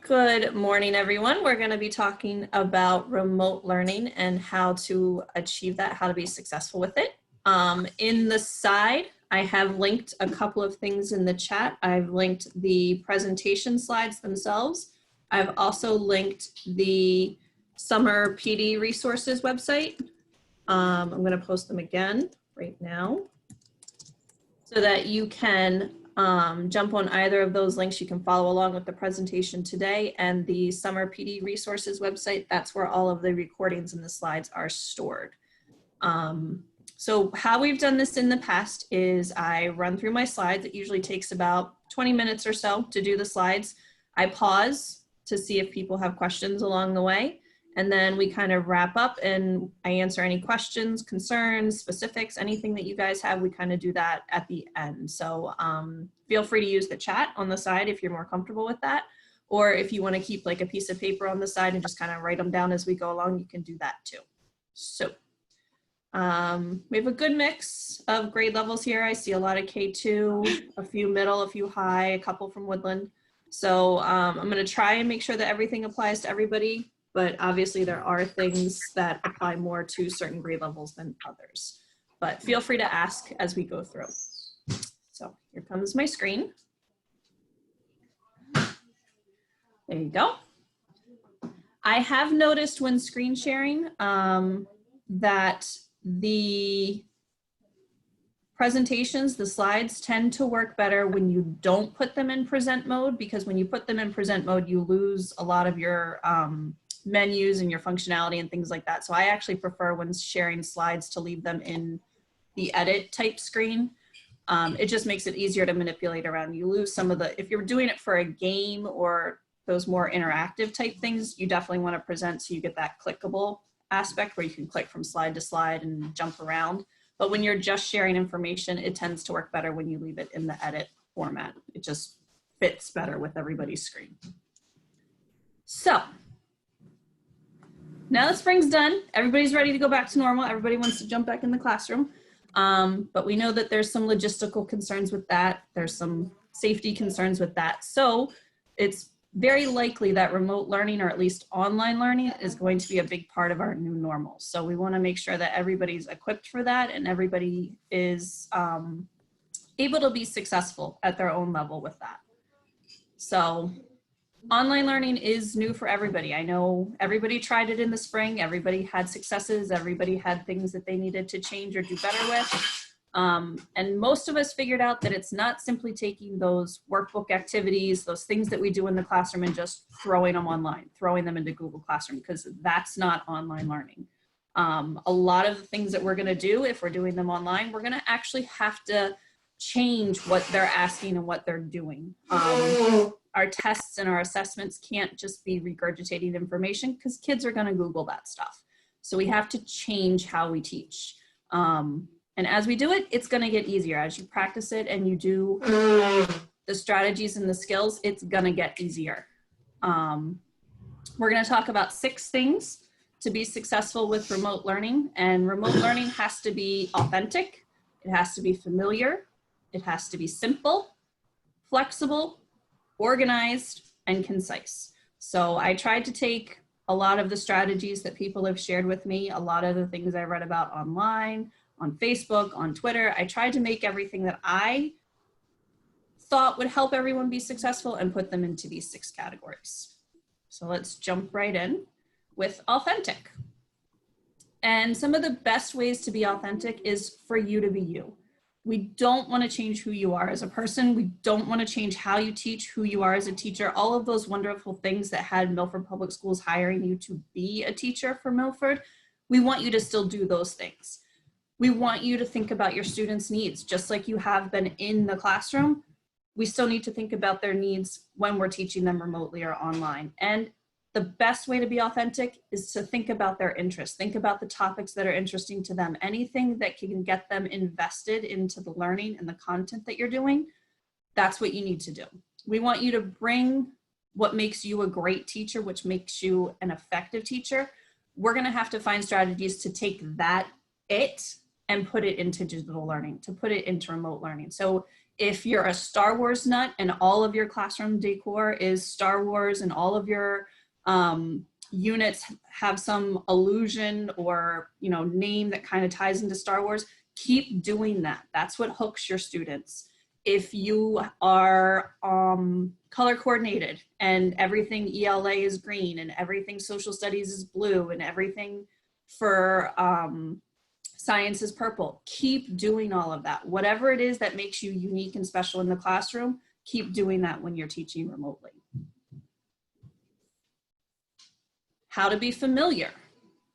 Good morning, everyone. We're going to be talking about remote learning and how to achieve that, how to be successful with it. In the side, I have linked a couple of things in the chat. I've linked the presentation slides themselves. I've also linked the summer PD resources website. I'm going to post them again right now so that you can jump on either of those links. You can follow along with the presentation today, and the Summer PD Resources website, that's where all of the recordings and the slides are stored. So how we've done this in the past is I run through my slides. It usually takes about 20 minutes or so to do the slides. I pause to see if people have questions along the way. And then we kind of wrap up and I answer any questions, concerns, specifics, anything that you guys have. We kind of do that at the end. So feel free to use the chat on the side if you're more comfortable with that. Or if you want to keep like a piece of paper on the side and just kind of write them down as we go along, you can do that too. So we have a good mix of grade levels here. I see a lot of K2, a few middle, a few high, a couple from Woodland. So I'm going to try and make sure that everything applies to everybody. But obviously there are things that apply more to certain grade levels than others. But feel free to ask as we go through. So here comes my screen. There you go. I have noticed when screen sharing that the presentations, the slides tend to work better when you don't put them in present mode, because when you put them in present mode, you lose a lot of your menus and your functionality and things like that. So I actually prefer when sharing slides to leave them in the edit type screen. It just makes it easier to manipulate around. You lose some of the, if you're doing it for a game or those more interactive type things, you definitely want to present so you get that clickable aspect where you can click from slide to slide and jump around. But when you're just sharing information, it tends to work better when you leave it in the edit format. It just fits better with everybody's screen. So now that spring's done, everybody's ready to go back to normal. Everybody wants to jump back in the classroom. But we know that there's some logistical concerns with that. There's some safety concerns with that. So it's very likely that remote learning, or at least online learning, is going to be a big part of our new normal. So we want to make sure that everybody's equipped for that and everybody is able to be successful at their own level with that. So online learning is new for everybody. I know everybody tried it in the spring. Everybody had successes. Everybody had things that they needed to change or do better with. And most of us figured out that it's not simply taking those workbook activities, those things that we do in the classroom, and just throwing them online, throwing them into Google Classroom, because that's not online learning. A lot of the things that we're going to do, if we're doing them online, we're going to actually have to change what they're asking and what they're doing. Our tests and our assessments can't just be regurgitating information, because kids are going to Google that stuff. So we have to change how we teach. And as we do it, it's going to get easier. As you practice it and you do the strategies and the skills, it's going to get easier. We're going to talk about 6 things to be successful with remote learning. And remote learning has to be authentic. It has to be familiar. It has to be simple, flexible, organized, and concise. So I tried to take a lot of the strategies that people have shared with me, a lot of the things I read about online, on Facebook, on Twitter. I tried to make everything that I thought would help everyone be successful and put them into these 6 categories. So let's jump right in with authentic. And some of the best ways to be authentic is for you to be you. We don't want to change who you are as a person. We don't want to change how you teach, who you are as a teacher, all of those wonderful things that had Milford Public Schools hiring you to be a teacher for Milford. We want you to still do those things. We want you to think about your students' needs, just like you have been in the classroom. We still need to think about their needs when we're teaching them remotely or online. And the best way to be authentic is to think about their interests. Think about the topics that are interesting to them. Anything that can get them invested into the learning and the content that you're doing, that's what you need to do. We want you to bring what makes you a great teacher, which makes you an effective teacher. We're going to have to find strategies to take that and put it into digital learning, to put it into remote learning. So If you're a Star Wars nut and all of your classroom decor is Star Wars and all of your units have some allusion or, you know, name that kind of ties into Star Wars, keep doing that. That's what hooks your students. If you are color coordinated and everything ELA is green and everything social studies is blue and everything for science is purple, keep doing all of that. Whatever it is that makes you unique and special in the classroom, keep doing that when you're teaching remotely. How to be familiar.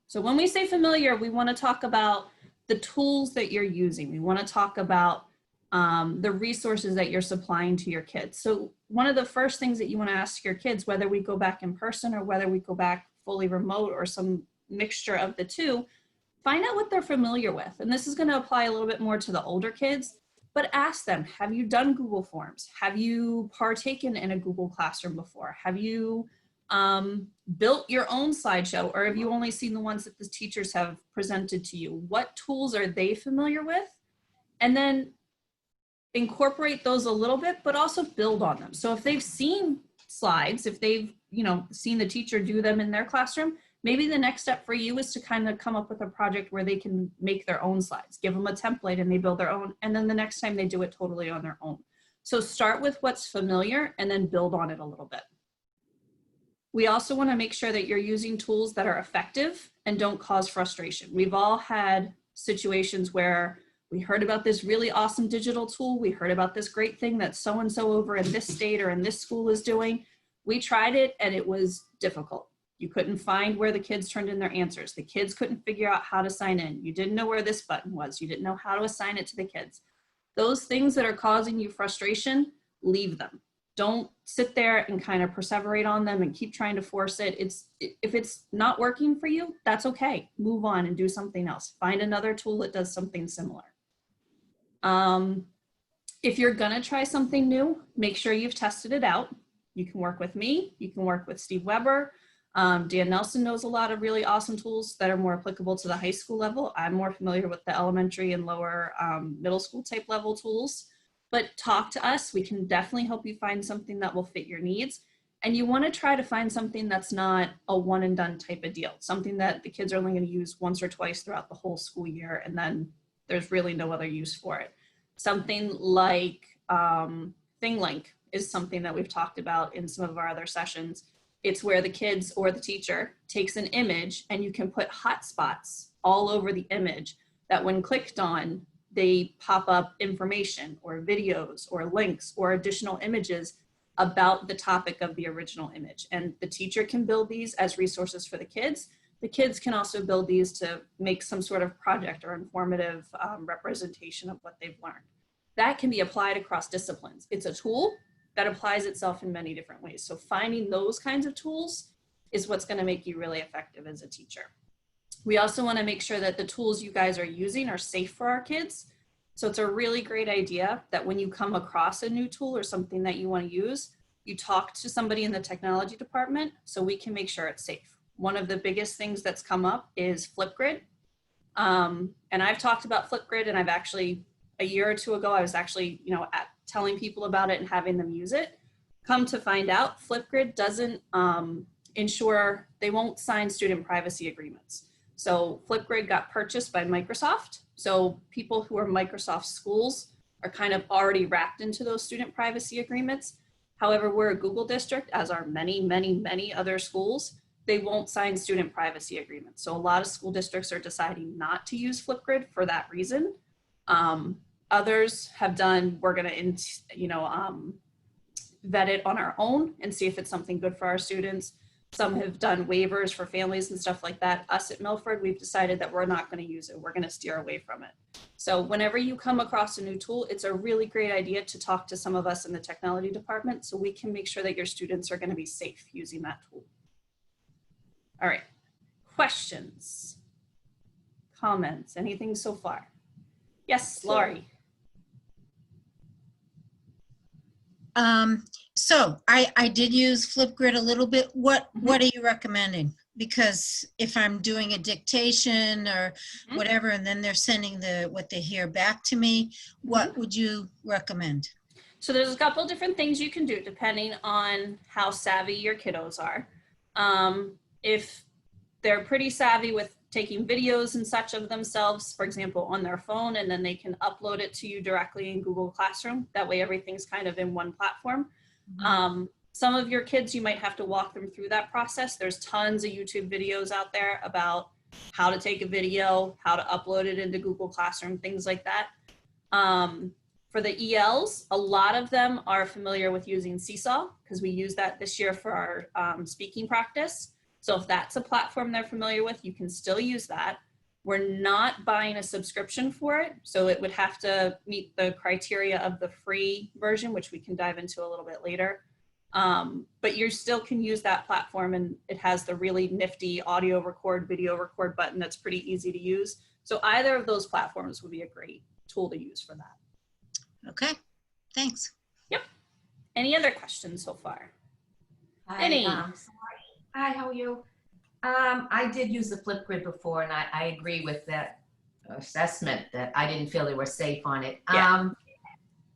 So when we say familiar, we want to talk about the tools that you're using. We want to talk about the resources that you're supplying to your kids. So one of the first things that you want to ask your kids, whether we go back in person or whether we go back fully remote or some mixture of the two, find out what they're familiar with. And this is going to apply a little bit more to the older kids, but ask them, have you done Google Forms? Have you partaken in a Google Classroom before? Have you built your own slideshow, or have you only seen the ones that the teachers have presented to you? What tools are they familiar with? And then incorporate those a little bit, but also build on them. So if they've seen slides, if they've, you know, seen the teacher do them in their classroom, maybe the next step for you is to kind of come up with a project where they can make their own slides, give them a template and they build their own. And then the next time they do it totally on their own. So start with what's familiar and then build on it a little bit. We also want to make sure that you're using tools that are effective and don't cause frustration. We've all had situations where we heard about this really awesome digital tool. We heard about this great thing that so-and-so over in this state or in this school is doing. We tried it and it was difficult. You couldn't find where the kids turned in their answers. The kids couldn't figure out how to sign in. You didn't know where this button was. You didn't know how to assign it to the kids. Those things that are causing you frustration, leave them. Don't sit there and kind of perseverate on them and keep trying to force it. If it's not working for you, that's okay. Move on and do something else. Find another tool that does something similar. If you're gonna try something new, make sure you've tested it out. You can work with me, you can work with Steve Weber. Dan Nelson knows a lot of really awesome tools that are more applicable to the high school level. I'm more familiar with the elementary and lower middle school type level tools, but talk to us. We can definitely help you find something that will fit your needs. And you wanna try to find something that's not a one and done type of deal, something that the kids are only gonna use once or twice throughout the whole school year and then there's really no other use for it. Something like ThingLink is something that we've talked about in some of our other sessions. It's where the kids or the teacher takes an image and you can put hotspots all over the image that when clicked on, they pop up information or videos or links or additional images about the topic of the original image. And the teacher can build these as resources for the kids. The kids can also build these to make some sort of project or informative representation of what they've learned. That can be applied across disciplines. It's a tool that applies itself in many different ways. So finding those kinds of tools is what's going to make you really effective as a teacher. We also want to make sure that the tools you guys are using are safe for our kids. So it's a really great idea that when you come across a new tool or something that you want to use, you talk to somebody in the technology department so we can make sure it's safe. One of the biggest things that's come up is Flipgrid. And I've talked about Flipgrid, and I've actually, a year or two ago, I was actually, telling people about it and having them use it. Come to find out, Flipgrid doesn't ensure, they won't sign student privacy agreements. So Flipgrid got purchased by Microsoft. So people who are Microsoft schools are kind of already wrapped into those student privacy agreements. However, we're a Google district, as are many, many, many other schools. They won't sign student privacy agreements. So a lot of school districts are deciding not to use Flipgrid for that reason. Others have done, we're gonna vet it on our own and see if it's something good for our students. Some have done waivers for families and stuff like that. Us at Milford, we've decided that we're not gonna use it. We're gonna steer away from it. So whenever you come across a new tool, it's a really great idea to talk to some of us in the technology department so we can make sure that your students are gonna be safe using that tool. All right, questions, comments, anything so far? Yes, Laurie. So I did use Flipgrid a little bit. What are you recommending? because if I'm doing a dictation or Mhm. whatever, and then they're sending what they hear back to me, what would you recommend? So there's a couple different things you can do depending on how savvy your kiddos are. If they're pretty savvy with taking videos and such of themselves, for example, on their phone, and then they can upload it to you directly in Google Classroom. That way everything's kind of in one platform. Some of your kids, you might have to walk them through that process. There's tons of YouTube videos out there about how to take a video, how to upload it into Google Classroom, things like that. For the ELs, a lot of them are familiar with using Seesaw because we use that this year for our speaking practice. So if that's a platform they're familiar with, you can still use that. We're not buying a subscription for it, so it would have to meet the criteria of the free version, which we can dive into a little bit later. But you still can use that platform, and it has the really nifty audio record, video record button that's pretty easy to use. So either of those platforms would be a great tool to use for that. Okay, thanks. Yep. Any other questions so far? Hi, Any? sorry. Hi, how are you? I did use the Flipgrid before, and I agree with that assessment that I didn't feel they were safe on it. Yeah.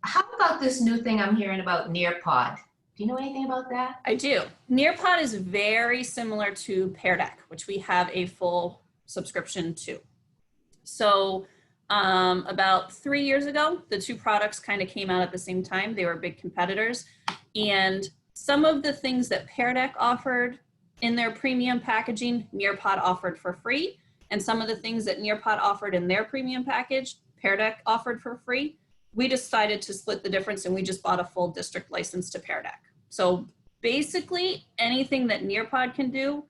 How about this new thing I'm hearing about Nearpod? Do you know anything about that? I do. Nearpod is very similar to Pear Deck, which we have a full subscription to. So about 3 years ago, the two products kind of came out at the same time. They were big competitors. And some of the things that Pear Deck offered in their premium packaging, Nearpod offered for free. And some of the things that Nearpod offered in their premium package, Pear Deck offered for free. We decided to split the difference, and we just bought a full district license to Pear Deck. So basically anything that Nearpod can do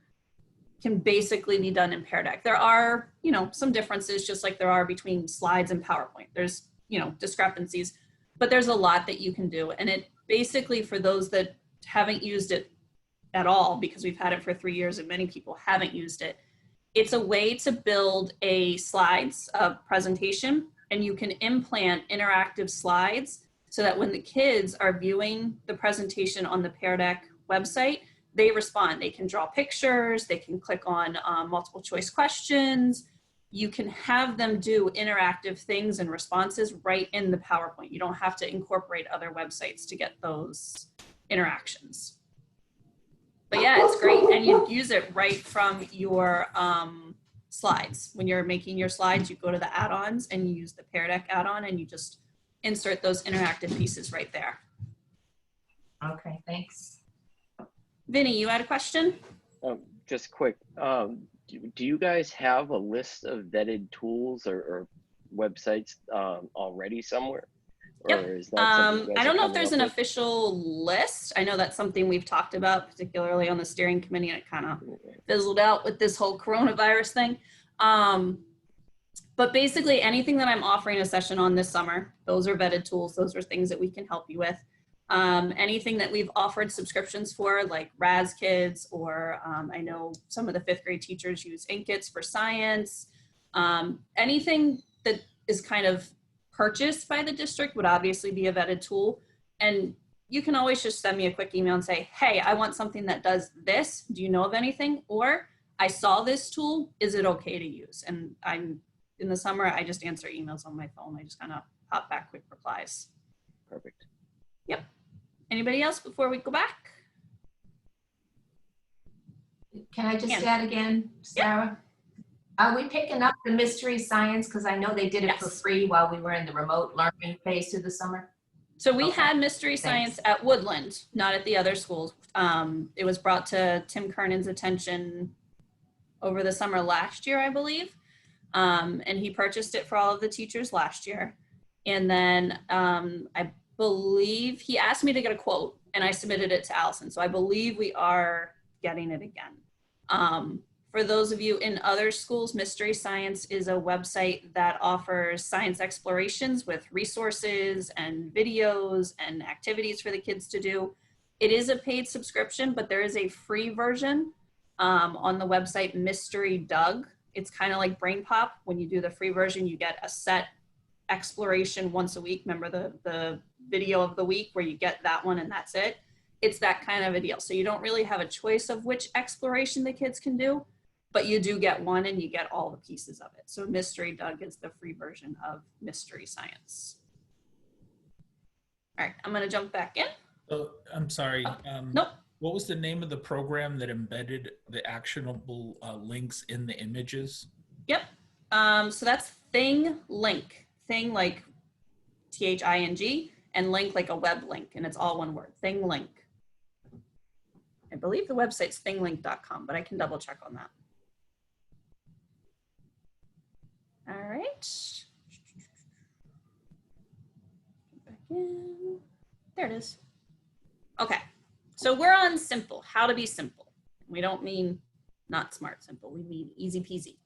can basically be done in Pear Deck. There are, some differences, just like there are between slides and PowerPoint. There's, discrepancies, but there's a lot that you can do. And it basically, for those that haven't used it at all, because we've had it for 3 years and many people haven't used it, it's a way to build a slides presentation, and you can implant interactive slides so that when the kids are viewing the presentation on the Pear Deck website, they respond. They can draw pictures, they can click on multiple choice questions. You can have them do interactive things and responses right in the PowerPoint. You don't have to incorporate other websites to get those interactions. But yeah, it's great. And you use it right from your slides. When you're making your slides, you go to the add-ons and you use the Pear Deck add-on, and you just insert those interactive pieces right there. Okay, thanks. Vinny, you had a question? Just quick. Do you guys have a list of vetted tools or websites already somewhere? Or Yep. is that something you guys I don't are know if coming there's up an with? official list. I know that's something we've talked about, particularly on the steering committee, and it kind of fizzled out with this whole coronavirus thing. But basically anything that I'm offering a session on this summer, those are vetted tools. Those are things that we can help you with. Anything that we've offered subscriptions for, like Raz Kids, or I know some of the 5th grade teachers use Inkits for science. Anything that is kind of purchased by the district would obviously be a vetted tool. And you can always just send me a quick email and say, hey, I want something that does this. Do you know of anything? Or I saw this tool. Is it okay to use? And in the summer, I just answer emails on my phone. I just kind of pop back quick replies. Perfect. Yep. Anybody else before we go back? Can I just Yeah. add again, Sarah? Are we picking up the mystery science? Because I know they did it for Yes. free while we were in the remote learning phase through the summer. So we Okay. had mystery science at Woodland, not at the other schools. It was brought to Tim Kernan's attention over the summer last year, I believe. And he purchased it for all of the teachers last year. And then I believe he asked me to get a quote, and I submitted it to Allison. So I believe we are getting it again. For those of you in other schools, Mystery Science is a website that offers science explorations with resources and videos and activities for the kids to do. It is a paid subscription, but there is a free version on the website Mystery Doug. It's kind of like Brain Pop. When you do the free version, you get a set exploration once a week. Remember the video of the week where you get that one and that's it. it's that kind of a deal. So you don't really have a choice of which exploration the kids can do, but you do get one and you get all the pieces of it. So Mystery Doug is the free version of Mystery Science. All right, I'm gonna jump back in. Oh, I'm sorry. Nope. What was the name of the program that embedded the actionable links in the images? Yep. So that's Thing Link. Thing like THING, and link like a web link, and it's all one word. Thing Link. I believe the website's thinglink.com, but I can double check on that. All right. Back in. There it is. Okay. So we're on simple, how to be simple. We don't mean not smart simple, we mean easy peasy.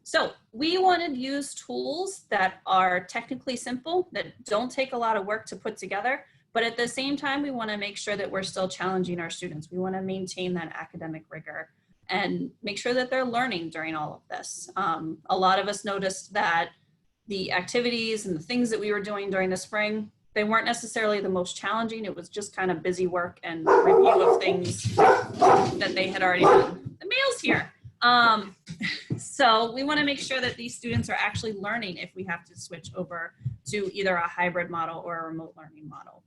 So we want to use tools that are technically simple, that don't take a lot of work to put together, but at the same time, we want to make sure that we're still challenging our students. We want to maintain that academic rigor and make sure that they're learning during all of this. A lot of us noticed that the activities and the things that we were doing during the spring, they weren't necessarily the most challenging. It was just kind of busy work and review of things that they had already done. The mail's here. So we want to make sure that these students are actually learning if we have to switch over to either a hybrid model or a remote learning model.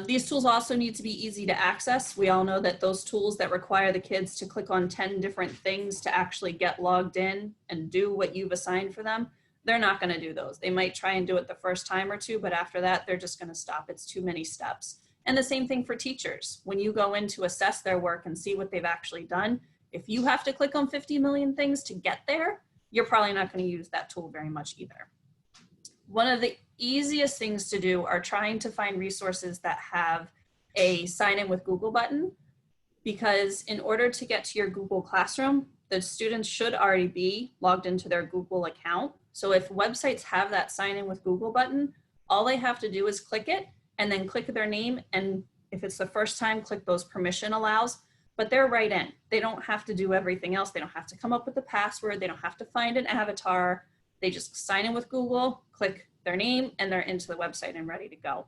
These tools also need to be easy to access. We all know that those tools that require the kids to click on 10 different things to actually get logged in and do what you've assigned for them, they're not going to do those. They might try and do it the first time or two, but after that, they're just going to stop. It's too many steps. And the same thing for teachers. When you go in to assess their work and see what they've actually done, if you have to click on 50 million things to get there, you're probably not going to use that tool very much either. One of the easiest things to do are trying to find resources that have a sign in with Google button, because in order to get to your Google Classroom, the students should already be logged into their Google account. So if websites have that sign in with Google button, all they have to do is click it and then click their name. And if it's the first time, click those permission allows, but they're right in. They don't have to do everything else. They don't have to come up with a password. They don't have to find an avatar. They just sign in with Google, click their name, and they're into the website and ready to go.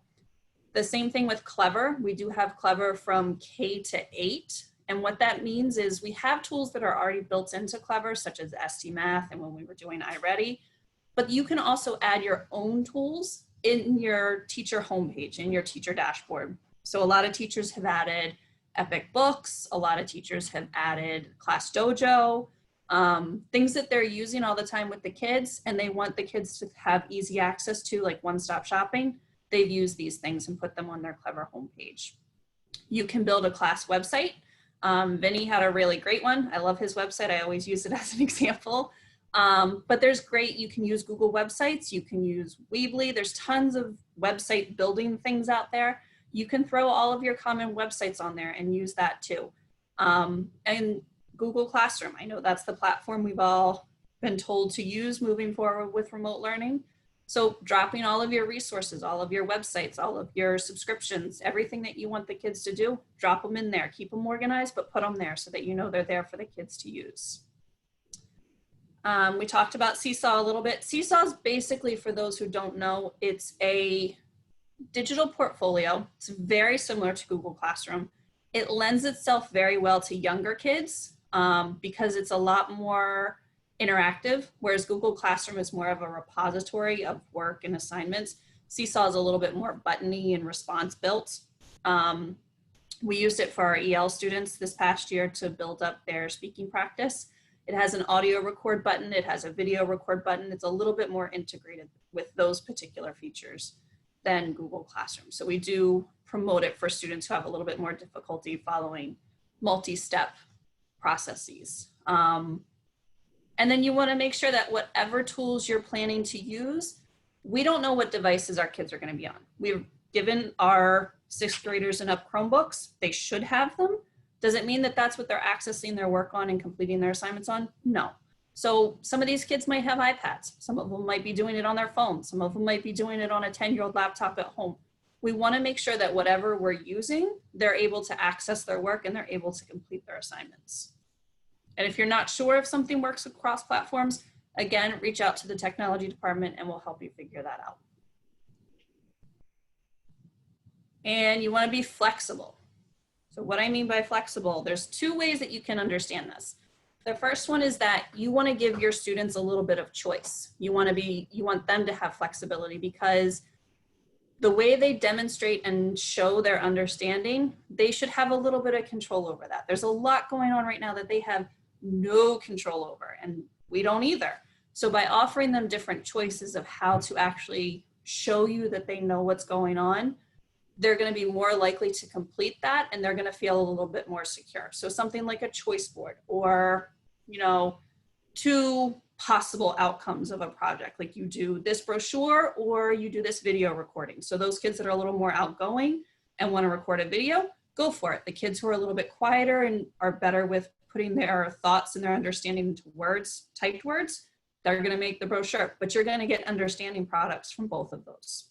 The same thing with Clever. We do have Clever from K to 8. And what that means is we have tools that are already built into Clever, such as ST Math and when we were doing iReady, but you can also add your own tools in your teacher homepage, in your teacher dashboard. So a lot of teachers have added Epic Books. A lot of teachers have added Class Dojo, things that they're using all the time with the kids, and they want the kids to have easy access to, like one-stop shopping. They've used these things and put them on their Clever homepage. You can build a class website. Vinny had a really great one. I love his website. I always use it as an example. But there's great, you can use Google websites, you can use Weebly. There's tons of website building things out there. You can throw all of your common websites on there and use that too. And Google Classroom, I know that's the platform we've all been told to use moving forward with remote learning. So dropping all of your resources, all of your websites, all of your subscriptions, everything that you want the kids to do, drop them in there. Keep them organized, but put them there so that you know they're there for the kids to use. We talked about Seesaw a little bit. Seesaw is basically, for those who don't know, it's a digital portfolio. It's very similar to Google Classroom. It lends itself very well to younger kids because it's a lot more interactive, whereas Google Classroom is more of a repository of work and assignments. Seesaw is a little bit more buttony and response built. We used it for our EL students this past year to build up their speaking practice. It has an audio record button. It has a video record button. It's a little bit more integrated with those particular features than Google Classroom. So we do promote it for students who have a little bit more difficulty following multi-step processes. And then you want to make sure that whatever tools you're planning to use, we don't know what devices our kids are going to be on. We've given our 6th graders and up Chromebooks. They should have them. Does it mean that that's what they're accessing their work on and completing their assignments on? No. So some of these kids might have iPads. Some of them might be doing it on their phone. Some of them might be doing it on a 10-year-old laptop at home. We want to make sure that whatever we're using, they're able to access their work and they're able to complete their assignments. And if you're not sure if something works across platforms, again, reach out to the technology department and we'll help you figure that out. and you want to be flexible. So what I mean by flexible, there's two ways that you can understand this. The first one is that you want to give your students a little bit of choice. You want them to have flexibility, because the way they demonstrate and show their understanding, they should have a little bit of control over that. There's a lot going on right now that they have no control over, and we don't either. So by offering them different choices of how to actually show you that they know what's going on, they're going to be more likely to complete that, and they're going to feel a little bit more secure. So something like a choice board, or, you know, 2 possible outcomes of a project, like you do this brochure or you do this video recording. So those kids that are a little more outgoing and want to record a video, go for it. The kids who are a little bit quieter and are better with putting their thoughts and their understanding into words, typed words, they're going to make the brochure, but you're going to get understanding products from both of those.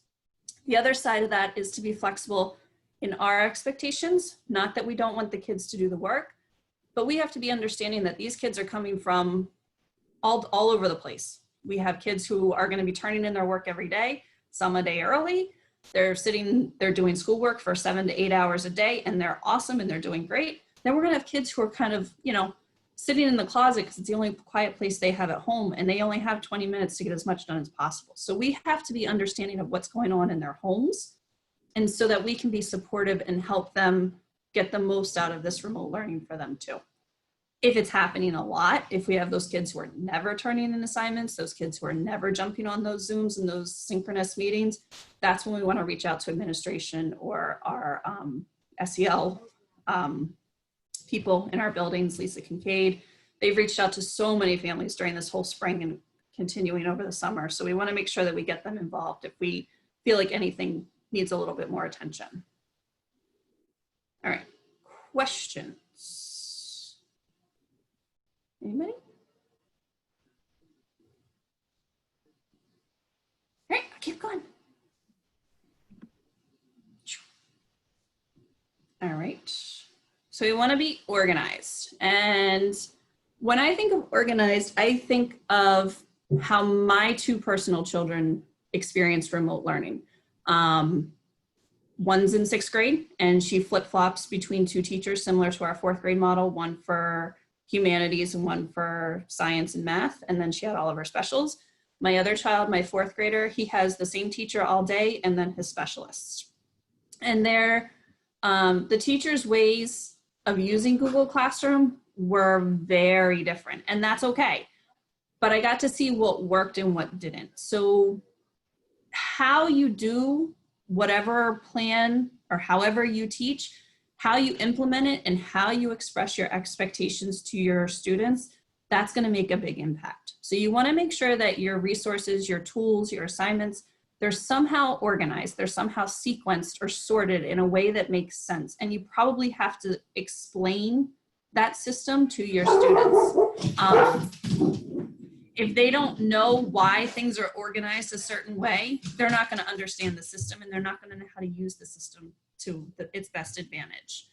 The other side of that is to be flexible in our expectations. Not that we don't want the kids to do the work, but we have to be understanding that these kids are coming from all over the place. We have kids who are going to be turning in their work every day, some a day early. They're doing schoolwork for 7 to 8 hours a day, and they're awesome and they're doing great. Then we're going to have kids who are kind of, you know, sitting in the closet because it's the only quiet place they have at home, and they only have 20 minutes to get as much done as possible. So we have to be understanding of what's going on in their homes, and so that we can be supportive and help them get the most out of this remote learning for them too. If it's happening a lot, if we have those kids who are never turning in assignments, those kids who are never jumping on those Zooms and those synchronous meetings, that's when we want to reach out to administration or our SEL people in our buildings. Lisa Kincaid, they've reached out to so many families during this whole spring and continuing over the summer. So we want to make sure that we get them involved if we feel like anything needs a little bit more attention. All right, questions? Anybody? All right, I'll keep going. All right, so we want to be organized. And when I think of organized, I think of how my 2 personal children experienced remote learning. One's in 6th grade, and she flip-flops between 2 teachers similar to our 4th grade model, one for humanities and one for science and math, and then she had all of her specials. My other child, my 4th grader, he has the same teacher all day and then his specialists. And the teachers' ways of using Google Classroom were very different, and that's okay. But I got to see what worked and what didn't. So how you do whatever plan or however you teach, how you implement it and how you express your expectations to your students, that's going to make a big impact. So you want to make sure that your resources, your tools, your assignments, they're somehow organized, they're somehow sequenced or sorted in a way that makes sense. And you probably have to explain that system to your students. If they don't know why things are organized a certain way, they're not going to understand the system, and they're not going to know how to use the system to its best advantage.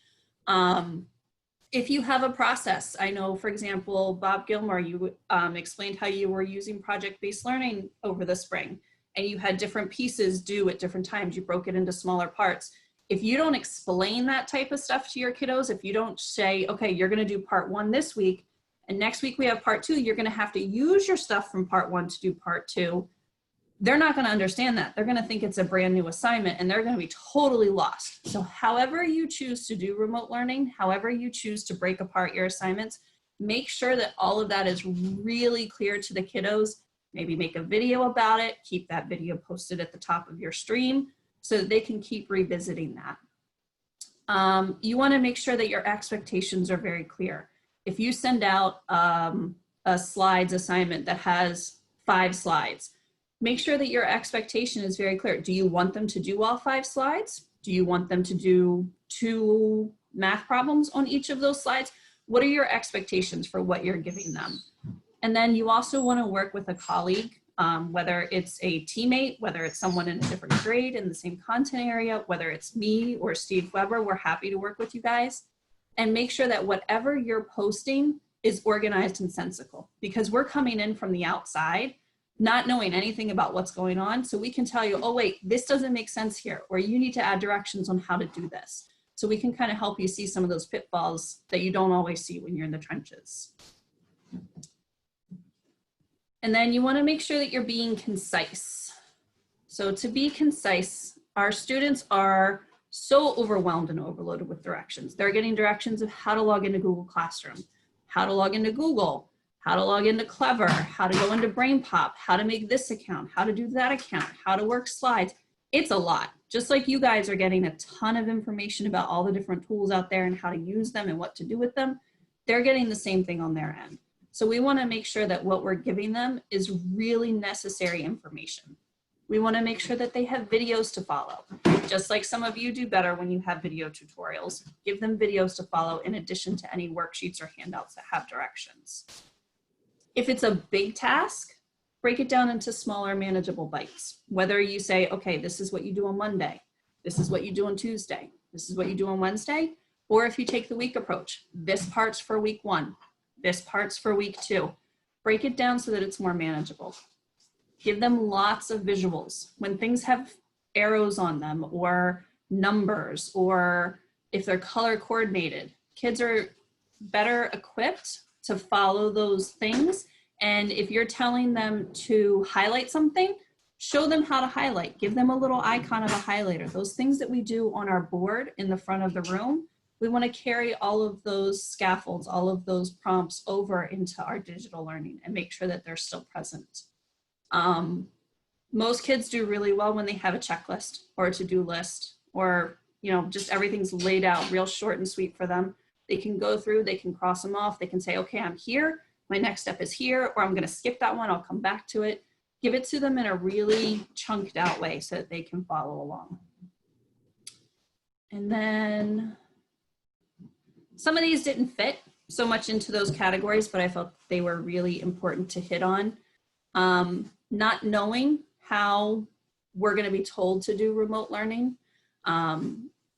If you have a process, I know, for example, Bob Gilmore, you explained how you were using project-based learning over the spring, and you had different pieces due at different times. You broke it into smaller parts. If you don't explain that type of stuff to your kiddos, if you don't say, okay, you're going to do part 1 this week, and next week we have part 2, you're going to have to use your stuff from part 1 to do part 2. They're not going to understand that. They're going to think it's a brand new assignment, and they're going to be totally lost. So however you choose to do remote learning, however you choose to break apart your assignments, make sure that all of that is really clear to the kiddos. Maybe make a video about it, keep that video posted at the top of your stream so that they can keep revisiting that. You want to make sure that your expectations are very clear. If you send out a slides assignment that has 5 slides, make sure that your expectation is very clear. Do you want them to do all 5 slides? Do you want them to do 2 math problems on each of those slides? What are your expectations for what you're giving them? And then you also want to work with a colleague, whether it's a teammate, whether it's someone in a different grade in the same content area, whether it's me or Steve Weber, we're happy to work with you guys. And make sure that whatever you're posting is organized and sensical, because we're coming in from the outside. not knowing anything about what's going on. So we can tell you, oh wait, this doesn't make sense here, or you need to add directions on how to do this. So we can kind of help you see some of those pitfalls that you don't always see when you're in the trenches. And then you want to make sure that you're being concise. So to be concise, our students are so overwhelmed and overloaded with directions. They're getting directions of how to log into Google Classroom, how to log into Google, how to log into Clever, how to go into BrainPop, how to make this account, how to do that account, how to work slides. It's a lot. Just like you guys are getting a ton of information about all the different tools out there and how to use them and what to do with them, they're getting the same thing on their end. So we want to make sure that what we're giving them is really necessary information. We want to make sure that they have videos to follow. Just like some of you do better when you have video tutorials, give them videos to follow in addition to any worksheets or handouts that have directions. If it's a big task, break it down into smaller manageable bites. Whether you say, okay, this is what you do on Monday, this is what you do on Tuesday, this is what you do on Wednesday, or if you take the week approach, this part's for week 1, this part's for week 2. Break it down so that it's more manageable. Give them lots of visuals. When things have arrows on them or numbers, or if they're color coordinated, kids are better equipped to follow those things. And if you're telling them to highlight something, show them how to highlight. Give them a little icon of a highlighter. Those things that we do on our board in the front of the room, we want to carry all of those scaffolds, all of those prompts over into our digital learning and make sure that they're still present. Most kids do really well when they have a checklist or a to-do list, or just everything's laid out real short and sweet for them. They can go through, they can cross them off, they can say, okay, I'm here, my next step is here, or I'm going to skip that one, I'll come back to it. Give it to them in a really chunked out way so that they can follow along. And then some of these didn't fit so much into those categories, but I felt they were really important to hit on. Not knowing how we're going to be told to do remote learning.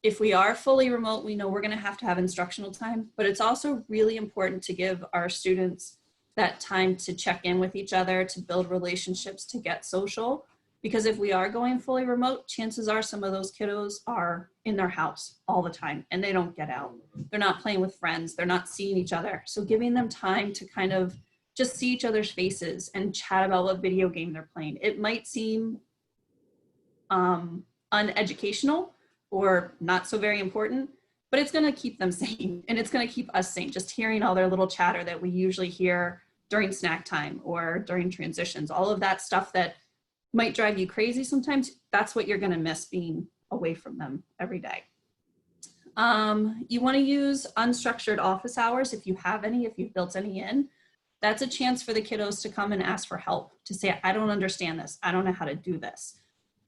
If we are fully remote, we know we're going to have instructional time, but it's also really important to give our students that time to check in with each other, to build relationships, to get social. Because if we are going fully remote, chances are some of those kiddos are in their house all the time and they don't get out. They're not playing with friends. They're not seeing each other. So giving them time to kind of just see each other's faces and chat about what video game they're playing. It might seem uneducational or not so very important, but it's going to keep them sane and it's going to keep us sane. Just hearing all their little chatter that we usually hear during snack time or during transitions, all of that stuff that might drive you crazy sometimes, that's what you're going to miss being away from them every day. You want to use unstructured office hours if you have any, if you've built any in. That's a chance for the kiddos to come and ask for help, to say, I don't understand this. I don't know how to do this.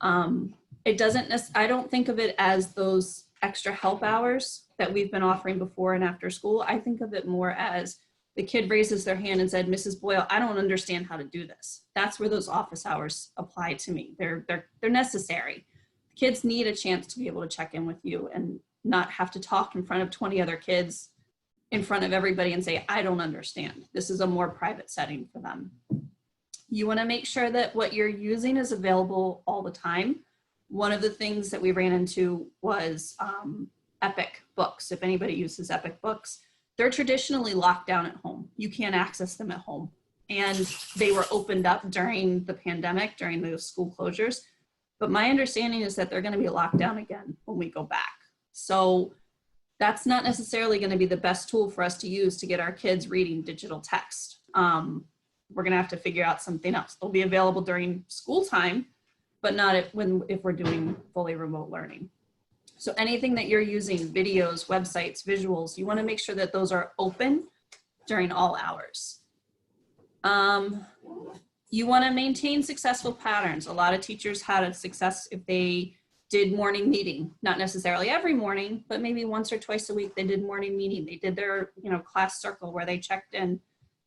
I don't think of it as those extra help hours that we've been offering before and after school. I think of it more as the kid raises their hand and said, Mrs. Boyle, I don't understand how to do this. That's where those office hours apply to me. They're necessary. Kids need a chance to be able to check in with you and not have to talk in front of 20 other kids in front of everybody and say, I don't understand. This is a more private setting for them. You want to make sure that what you're using is available all the time. One of the things that we ran into was Epic Books. If anybody uses Epic Books, they're traditionally locked down at home. You can't access them at home. And they were opened up during the pandemic, during the school closures. But my understanding is that they're going to be locked down again when we go back. So that's not necessarily going to be the best tool for us to use to get our kids reading digital text. We're going to have to figure out something else. They'll be available during school time, but not if we're doing fully remote learning. So anything that you're using, videos, websites, visuals, you want to make sure that those are open during all hours. You want to maintain successful patterns. A lot of teachers had a success if they did morning meeting, not necessarily every morning, but maybe once or twice a week they did morning meeting. They did their class circle where they checked in.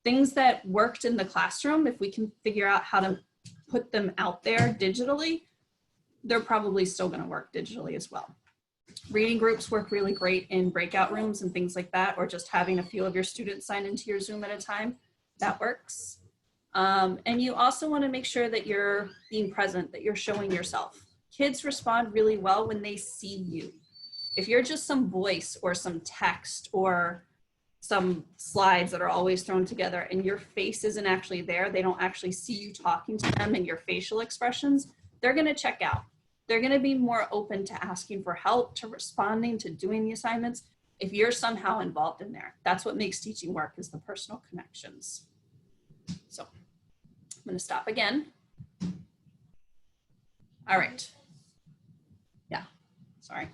Things that worked in the classroom, if we can figure out how to put them out there digitally, they're probably still going to work digitally as well. Reading groups work really great in breakout rooms and things like that, or just having a few of your students sign into your Zoom at a time. That works. And you also want to make sure that you're being present, that you're showing yourself. Kids respond really well when they see you. If you're just some voice or some text or some slides that are always thrown together and your face isn't actually there, they don't actually see you talking to them and your facial expressions, they're going to check out. They're going to be more open to asking for help, to responding, to doing the assignments if you're somehow involved in there. That's what makes teaching work, is the personal connections. So I'm going to stop again. All right. Yeah, sorry.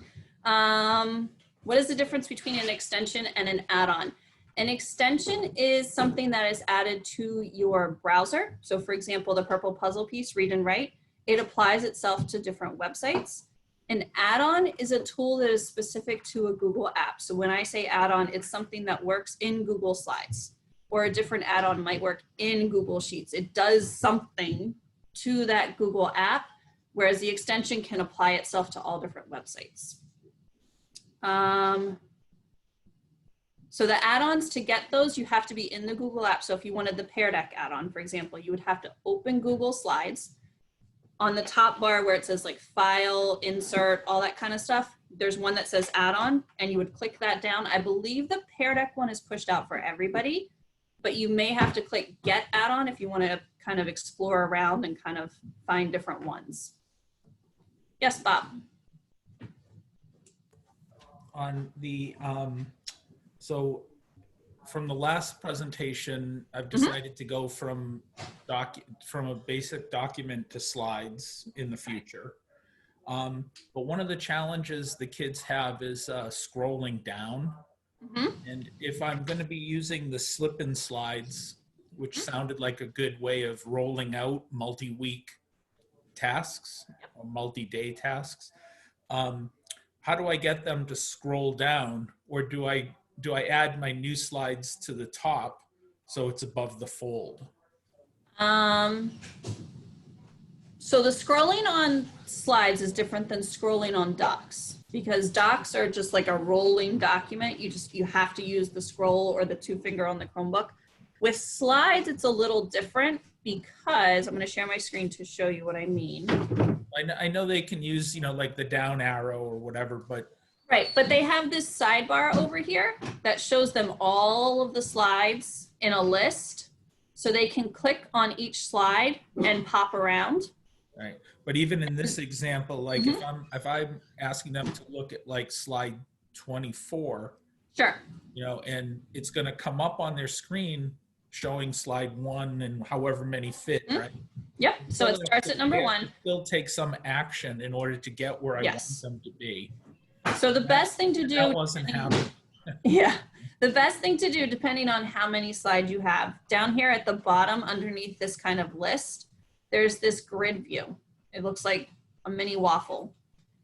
What is the difference between an extension and an add-on? An extension is something that is added to your browser. So for example, the purple puzzle piece, Read and Write, it applies itself to different websites. An add-on is a tool that is specific to a Google app. So when I say add-on, it's something that works in Google Slides, or a different add-on might work in Google Sheets. It does something to that Google app, whereas the extension can apply itself to all different websites. So the add-ons, to get those, you have to be in the Google app. So if you wanted the Pear Deck add-on, for example, you would have to open Google Slides. On the top bar where it says like File, Insert, all that kind of stuff, there's one that says add-on, and you would click that down. I believe the Pear Deck one is pushed out for everybody, but you may have to click Get Add-on if you want to kind of explore around and kind of find different ones. Yes, Bob. On the so from the last presentation, I've decided to go from a basic document to slides in the future. But one of the challenges the kids have is scrolling down. And if I'm going to be using the slip-in slides, which sounded like a good way of rolling out multi-week tasks or multi-day tasks, how do I get them to scroll down, or do I add my new slides to the top so it's above the fold? So the scrolling on slides is different than scrolling on docs, because docs are just like a rolling document. You have to use the scroll or the 2-finger on the Chromebook. With slides, it's a little different, because I'm going to share my screen to show you what I mean. I know they can use, like the down arrow or whatever, but. Right, but they have this sidebar over here that shows them all of the slides in a list. So they can click on each slide and pop around. Right, but even in this example, like if I'm asking them to look at like slide 24, sure, and it's going to come up on their screen showing slide 1 and however many fit, right? Yep. So it starts at number 1. Still take some action in order to get where I want them to be. So the best thing to do. That wasn't happening. Yeah. The best thing to do, depending on how many slides you have, down here at the bottom underneath this kind of list, there's this grid view. It looks like a mini waffle.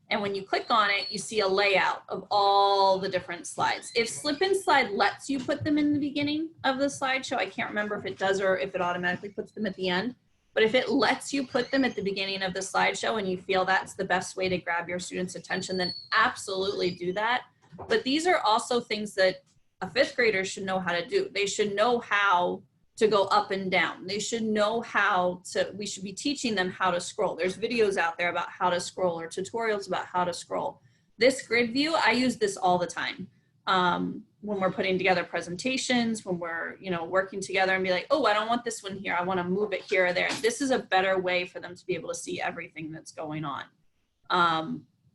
And when you click on it, you see a layout of all the different slides. If Slip-in Slide lets you put them in the beginning of the slideshow, I can't remember if it does or if it automatically puts them at the end. But if it lets you put them at the beginning of the slideshow and you feel that's the best way to grab your students' attention, then absolutely do that. But these are also things that a 5th grader should know how to do. They should know how to go up and down. They should know we should be teaching them how to scroll. There's videos out there about how to scroll or tutorials about how to scroll. This grid view, I use this all the time. When we're putting together presentations, when we're, working together and be like, oh, I don't want this one here. I want to move it here or there. This is a better way for them to be able to see everything that's going on.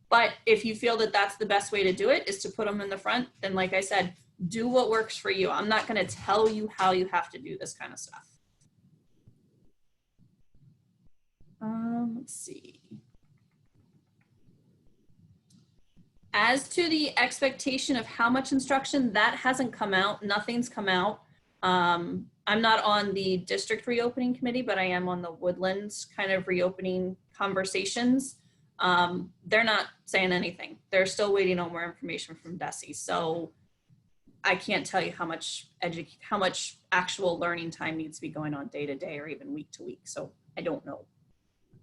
But if you feel that that's the best way to do it is to put them in the front, then like I said, do what works for you. I'm not going to tell you how you have to do this kind of stuff. Let's see. As to the expectation of how much instruction, that hasn't come out. Nothing's come out. I'm not on the district reopening committee, but I am on the Woodlands kind of reopening conversations. They're not saying anything. They're still waiting on more information from DESE. So I can't tell you how much actual learning time needs to be going on day to day or even week to week. So I don't know.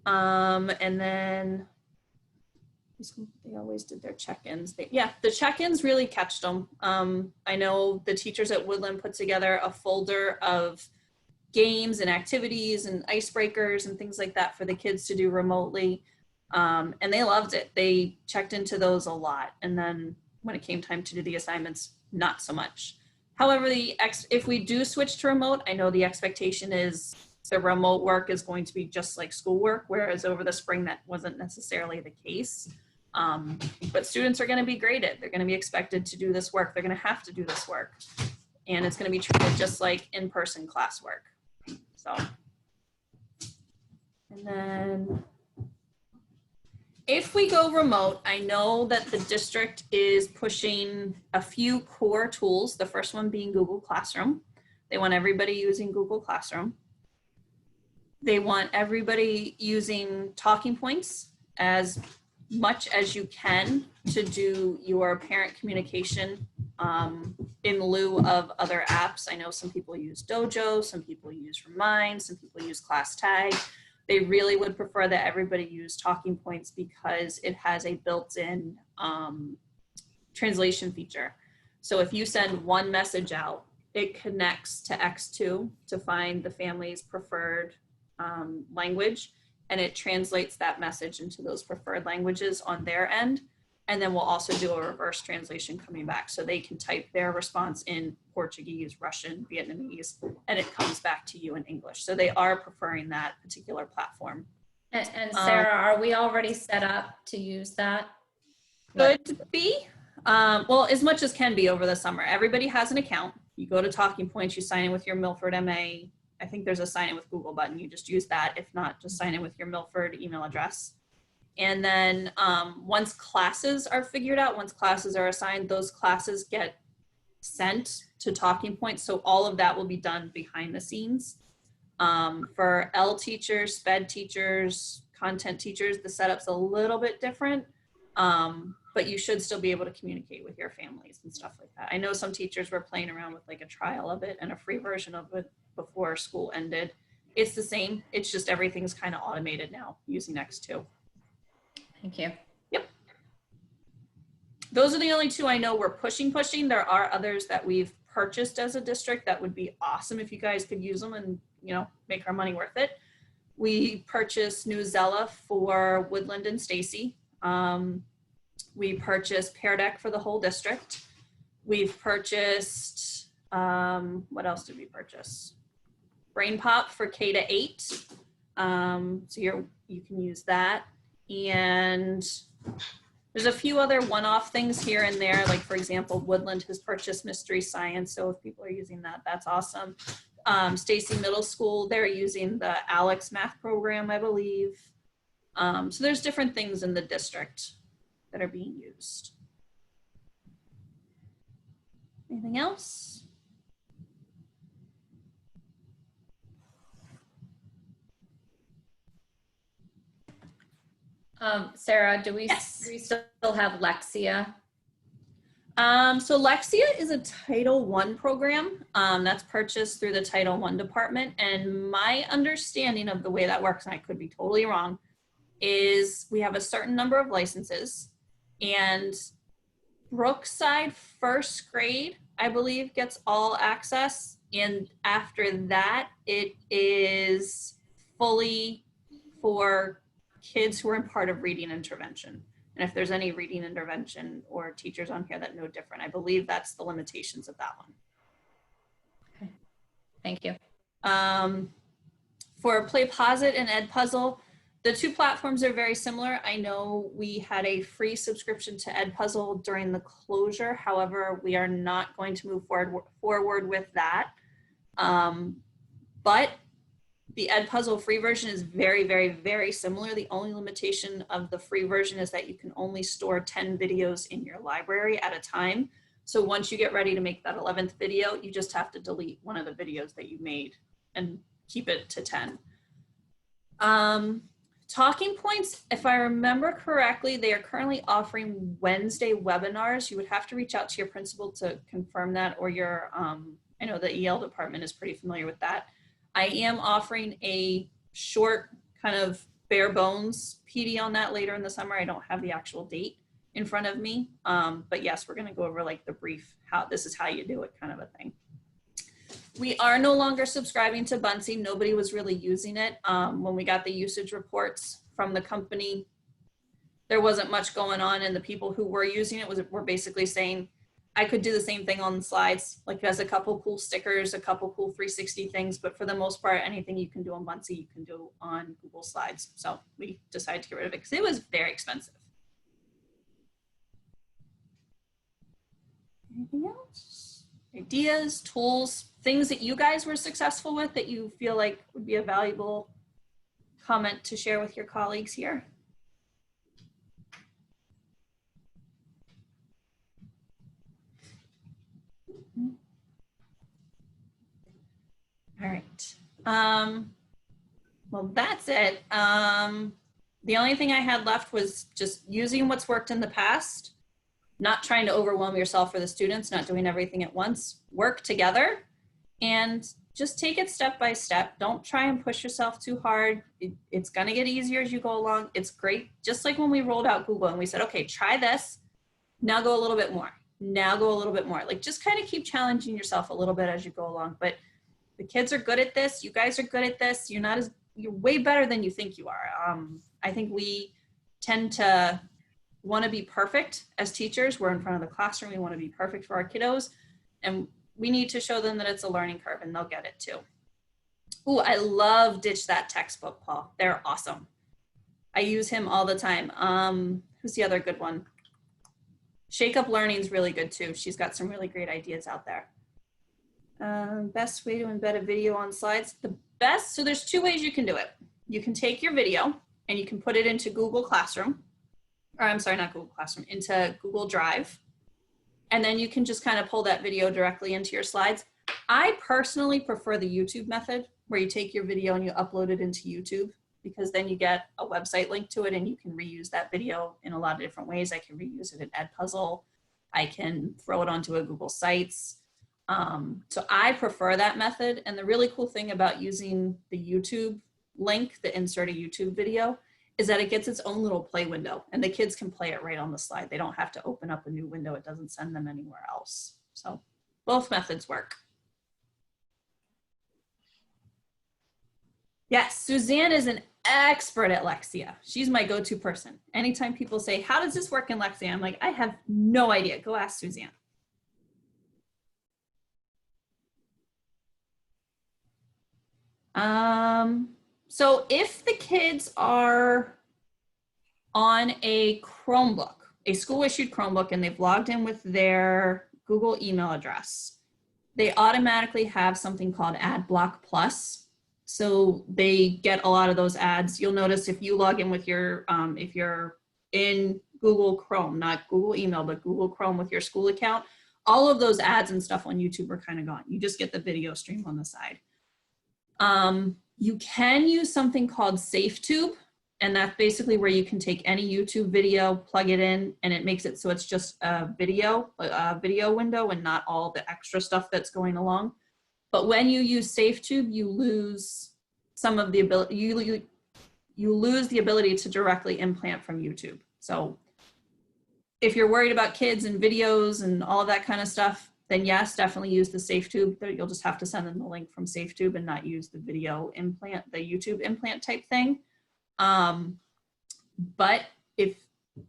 And then they always did their check-ins. The check-ins really catched them. I know the teachers at Woodland put together a folder of games and activities and icebreakers and things like that for the kids to do remotely. And they loved it. They checked into those a lot. And then when it came time to do the assignments, not so much. However, if we do switch to remote, I know the expectation is the remote work is going to be just like schoolwork, whereas over the spring, that wasn't necessarily the case. But students are going to be graded. They're going to be expected to do this work. They're going to have to do this work. And it's going to be treated just like in-person classwork. So, and then if we go remote, I know that the district is pushing a few core tools, the first one being Google Classroom. They want everybody using Google Classroom. They want everybody using talking points as much as you can to do your parent communication in lieu of other apps. I know some people use Dojo, some people use Remind, some people use Class Tag. They really would prefer that everybody use talking points because it has a built-in translation feature. So if you send one message out, it connects to X2 to find the family's preferred language, and it translates that message into those preferred languages on their end. And then we'll also do a reverse translation coming back. So they can type their response in Portuguese, Russian, Vietnamese, and it comes back to you in English. So they are preferring that particular platform. And Sarah, are we already set up to use that? Could be, well, as much as can be over the summer. Everybody has an account. You go to Talking Points, you sign in with your Milford MA. I think there's a sign in with Google button. You just use that. If not, just sign in with your Milford email address. And then once classes are figured out, once classes are assigned, those classes get sent to Talking Points. So all of that will be done behind the scenes. For L teachers, SPED teachers, content teachers, the setup's a little bit different, but you should still be able to communicate with your families and stuff like that. I know some teachers were playing around with like a trial of it and a free version of it before school ended. It's the same. It's just everything's kind of automated now using X2. Thank you. Yep. Those are the only two I know we're pushing. There are others that we've purchased as a district that would be awesome if you guys could use them and, you know, make our money worth it. We purchased Newsella for Woodland and Stacy. We purchased Pear Deck for the whole district. We've purchased, what else did we purchase? Brain Pop for K-8. So you can use that. And there's a few other one-off things here and there. Like for example, Woodland has purchased Mystery Science. So if people are using that, that's awesome. Stacy Middle School, they're using the Alex math program, I believe. So there's different things in the district that are being used. Anything else? Sarah, do we, Yes. we still have Lexia? So Lexia is a Title I program that's purchased through the Title I department. And my understanding of the way that works, and I could be totally wrong, is we have a certain number of licenses, and Brookside first grade, I believe, gets all access. And after that, it is fully for kids who are in part of reading intervention. And if there's any reading intervention or teachers on here that know different, I believe that's the limitations of that one. Okay. Thank you. For PlayPosit and Edpuzzle, the two platforms are very similar. I know we had a free subscription to Edpuzzle during the closure. However, we are not going to move forward with that. But the Edpuzzle free version is very, very, very similar. The only limitation of the free version is that you can only store 10 videos in your library at a time. So once you get ready to make that 11th video, you just have to delete one of the videos that you made and keep it to 10. Talking Points, if I remember correctly, they are currently offering Wednesday webinars. You would have to reach out to your principal to confirm that, or your, I know the EL department is pretty familiar with that. I am offering a short kind of bare bones PD on that later in the summer. I don't have the actual date in front of me. But yes, we're going to go over like the brief, how this is how you do it kind of a thing. We are no longer subscribing to Bunsey. Nobody was really using it. When we got the usage reports from the company, there wasn't much going on, and the people who were using it were basically saying, I could do the same thing on the slides. Like, it has a couple cool stickers, a couple cool 360 things, but for the most part, anything you can do on Bunsey, you can do on Google Slides. So we decided to get rid of it because it was very expensive. Anything else? Ideas, tools, things that you guys were successful with that you feel like would be a valuable comment to share with your colleagues here? All right. Well, that's it. The only thing I had left was just using what's worked in the past, not trying to overwhelm yourself or the students, not doing everything at once. Work together and just take it step by step. Don't try and push yourself too hard. It's going to get easier as you go along. It's great. Just like when we rolled out Google and we said, okay, try this. Now go a little bit more. Now go a little bit more. Like, just kind of keep challenging yourself a little bit as you go along. But the kids are good at this. You guys are good at this. You're way better than you think you are. I think we tend to want to be perfect as teachers. We're in front of the classroom. We want to be perfect for our kiddos, and we need to show them that it's a learning curve, and they'll get it too. Ooh, I love Ditch That Textbook, Paul. They're awesome. I use him all the time. Who's the other good one? Shake Up Learning is really good too. She's got some really great ideas out there. Best way to embed a video on slides. So there's two ways you can do it. You can take your video and you can put it into Google Classroom, or I'm sorry, not Google Classroom, into Google Drive. And then you can just kind of pull that video directly into your slides. I personally prefer the YouTube method, where you take your video and you upload it into YouTube, because then you get a website link to it and you can reuse that video in a lot of different ways. I can reuse it in Edpuzzle. I can throw it onto a Google Sites. So I prefer that method. And the really cool thing about using the YouTube link, the insert a YouTube video, is that it gets its own little play window and the kids can play it right on the slide. They don't have to open up a new window. It doesn't send them anywhere else. So both methods work. Yes, Suzanne is an expert at Lexia. She's my go-to person. Anytime people say, how does this work in Lexia? I'm like, I have no idea. Go ask Suzanne. So if the kids are on a Chromebook, a school-issued Chromebook, and they've logged in with their Google email address, they automatically have something called Ad Block Plus. So they get a lot of those ads. You'll notice if you log in with your, if you're in Google Chrome, not Google email, but Google Chrome with your school account, all of those ads and stuff on YouTube are kind of gone. You just get the video stream on the side. You can use something called SafeTube, and that's basically where you can take any YouTube video, plug it in, and it makes it so it's just a video window and not all the extra stuff that's going along. But when you use SafeTube, you lose some of the ability, you lose the ability to directly implant from YouTube. So if you're worried about kids and videos and all of that kind of stuff, then yes, definitely use the SafeTube. You'll just have to send them the link from SafeTube and not use the video implant, the YouTube implant type thing. But if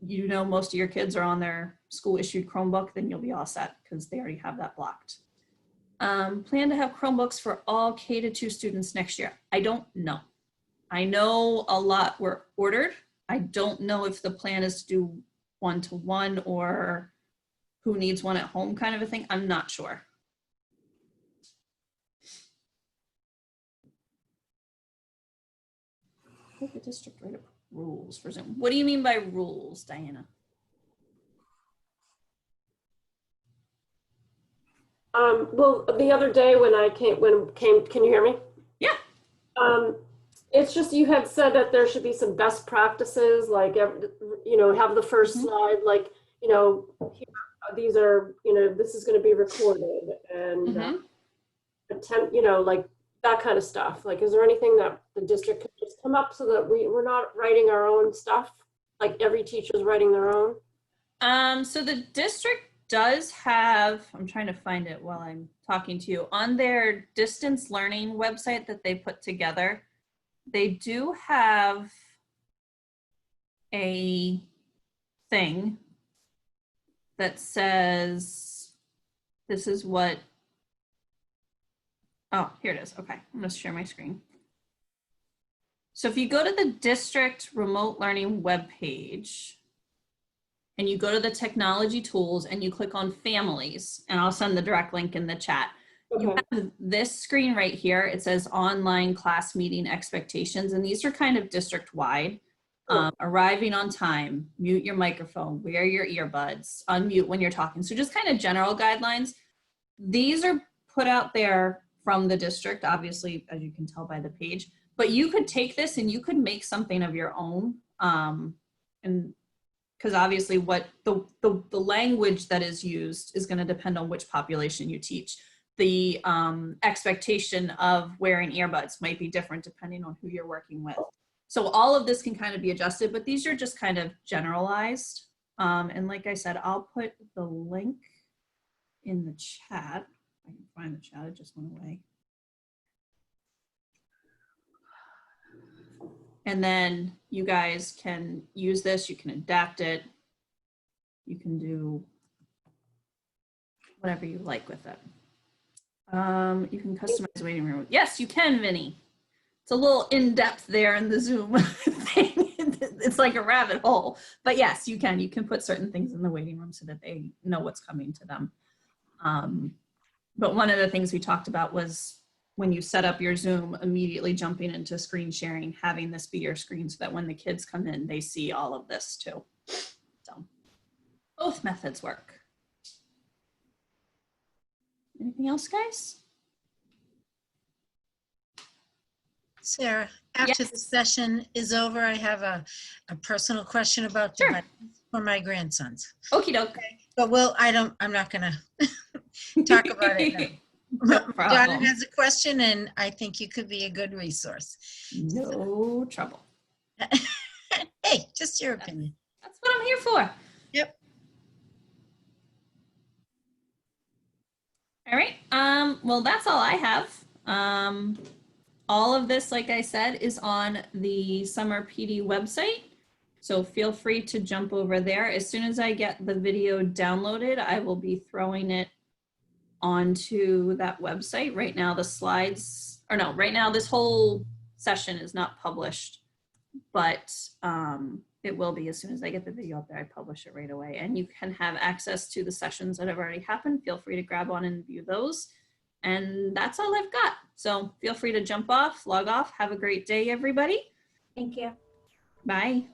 you know most of your kids are on their school issued Chromebook, then you'll be all set because they already have that blocked. Plan to have Chromebooks for all K-2 students next year. I don't know. I know a lot were ordered. I don't know if the plan is to do one-to-one or who needs one at home kind of a thing. I'm not sure. Hope the district write up rules for Zoom. What do you mean by rules, Diana? Well, the other day when can you hear me? Yeah. It's just, you had said that there should be some best practices, like, you know, have the first slide, like, you know, these are, you know, this is going to be recorded and attempt, you know, like that kind of stuff. Like, is there anything that the district could just come up so that we're not writing our own stuff? Like every teacher's writing their own? So the district does have, I'm trying to find it while I'm talking to you, on their distance learning website that they put together, they do have a thing that says, this is what, oh, here it is. Okay, I'm gonna share my screen. So if you go to the district remote learning webpage and you go to the technology tools and you click on families, and I'll send the direct link in the chat. You Okay. have this screen right here. It says online class meeting expectations, and these are kind of district-wide. Arriving on time, mute your microphone, wear your earbuds, unmute when you're talking. So just kind of general guidelines. These are put out there from the district, obviously, as you can tell by the page, but you could take this and you could make something of your own. And because obviously what the language that is used is going to depend on which population you teach. The expectation of wearing earbuds might be different depending on who you're working with. So all of this can kind of be adjusted, but these are just kind of generalized. And like I said, I'll put the link in the chat. I can find the chat, it just went away. And then you guys can use this, you can adapt it. You can do whatever you like with it. You can customize the waiting room. Yes, you can, Vinny. It's a little in-depth there in the Zoom thing. It's like a rabbit hole. But yes, you can. You can put certain things in the waiting room so that they know what's coming to them. But one of the things we talked about was when you set up your Zoom, immediately jumping into screen sharing, having this be your screen so that when the kids come in, they see all of this too. So both methods work. Anything else, guys? Sarah, after Yes. the session is over, I have a personal question about Sure. devices for my grandsons. Okie doke. But I'm not gonna talk about it now. No Donna problem. has a question and I think you could be a good resource. No trouble. Hey, just your opinion. That's what I'm here for. Yep. All right. Well, that's all I have. All of this, like I said, is on the Summer PD website. So feel free to jump over there. As soon as I get the video downloaded, I will be throwing it onto that website. Right now, the slides, or no, right now this whole session is not published, but it will be as soon as I get the video up there. I publish it right away, and you can have access to the sessions that have already happened. Feel free to grab on and view those. And that's all I've got. So feel free to jump off, log off. Have a great day, everybody. Thank you. Bye.